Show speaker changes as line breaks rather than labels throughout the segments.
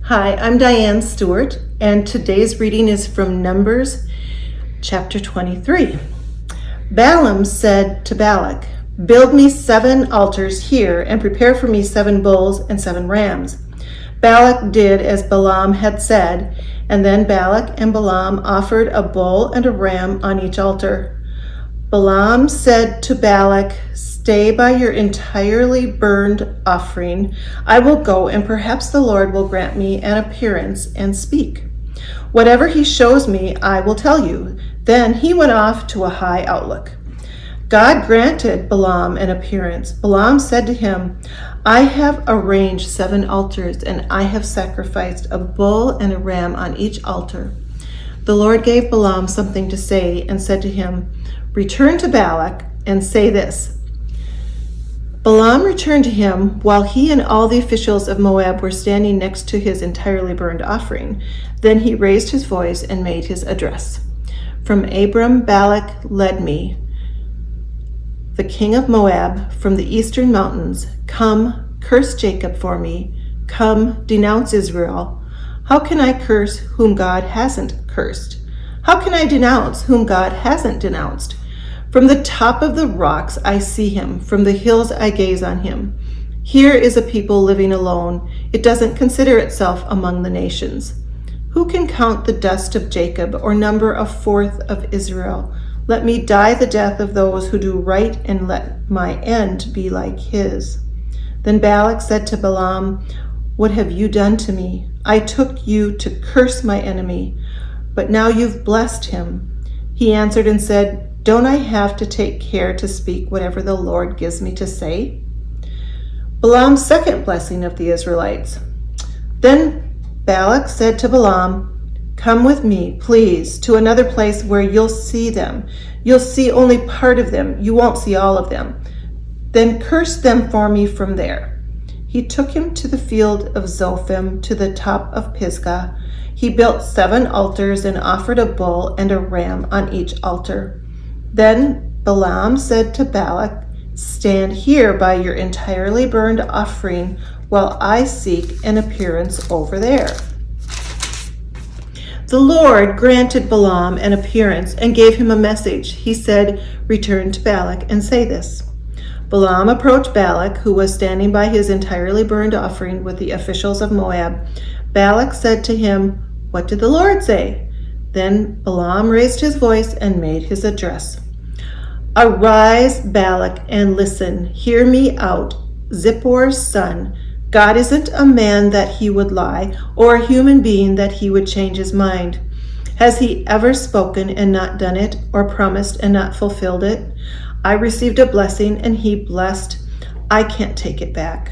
Hi, I'm Diane Stewart, and today's reading is from Numbers chapter 23. Balaam said to Balak, "Build me 7 altars here and prepare for me 7 bulls and 7 rams." Balak did as Balaam had said, and then Balak and Balaam offered a bull and a ram on each altar. Balaam said to Balak, "Stay by your entirely burned offering. I will go, and perhaps the Lord will grant me an appearance and speak. Whatever he shows me, I will tell you." Then he went off to a high outlook. God granted Balaam an appearance. Balaam said to him, "I have arranged 7 altars, and I have sacrificed a bull and a ram on each altar." The Lord gave Balaam something to say and said to him, "Return to Balak and say this." Balaam returned to him while he and all the officials of Moab were standing next to his entirely burned offering. Then he raised his voice and made his address. "From Abram, Balak led me, the king of Moab, from the eastern mountains. Come, curse Jacob for me. Come, denounce Israel. How can I curse whom God hasn't cursed? How can I denounce whom God hasn't denounced? From the top of the rocks I see him. From the hills I gaze on him. Here is a people living alone. It doesn't consider itself among the nations. Who can count the dust of Jacob or number a fourth of Israel? Let me die the death of those who do right, and let my end be like his." Then Balak said to Balaam, "What have you done to me? I took you to curse my enemy, but now you've blessed him." He answered and said, "Don't I have to take care to speak whatever the Lord gives me to say?" Balaam's second blessing of the Israelites. Then Balak said to Balaam, "Come with me, please, to another place where you'll see them. You'll see only part of them. You won't see all of them. Then curse them for me from there." He took him to the field of Zophim, to the top of Pisgah. He built 7 altars and offered a bull and a ram on each altar. Then Balaam said to Balak, "Stand here by your entirely burned offering while I seek an appearance over there." The Lord granted Balaam an appearance and gave him a message. He said, "Return to Balak and say this." Balaam approached Balak, who was standing by his entirely burned offering with the officials of Moab. Balak said to him, "What did the Lord say?" Then Balaam raised his voice and made his address. "Arise, Balak, and listen. Hear me out, Zippor's son. God isn't a man that he would lie, or a human being that he would change his mind. Has he ever spoken and not done it, or promised and not fulfilled it? I received a blessing and he blessed. I can't take it back.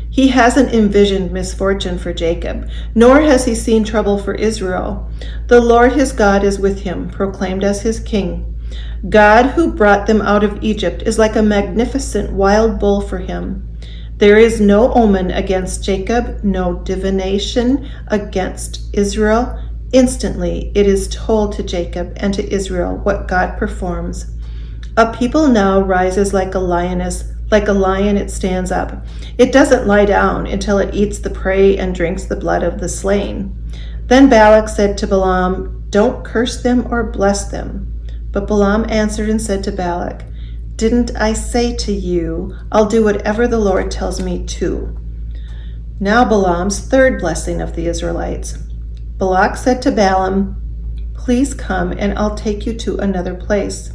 He hasn't envisioned misfortune for Jacob, nor has he seen trouble for Israel. The Lord his God is with him, proclaimed as his king. God who brought them out of Egypt is like a magnificent wild bull for him. There is no omen against Jacob, no divination against Israel. Instantly it is told to Jacob and to Israel what God performs. A people now rises like a lioness, like a lion it stands up. It doesn't lie down until it eats the prey and drinks the blood of the slain." Then Balak said to Balaam, "Don't curse them or bless them." But Balaam answered and said to Balak, "Didn't I say to you, I'll do whatever the Lord tells me to?" Now Balaam's third blessing of the Israelites. Balak said to Balaam, "Please come and I'll take you to another place.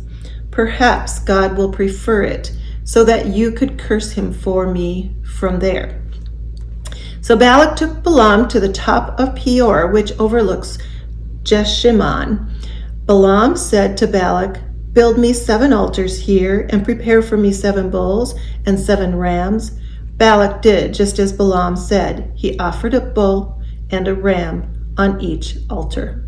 Perhaps God will prefer it so that you could curse him for me from there." So Balak took Balaam to the top of Peor, which overlooks Jeshimon. Balaam said to Balak, "Build me 7 altars here and prepare for me 7 bulls and 7 rams." Balak did just as Balaam said. He offered a bull and a ram on each altar.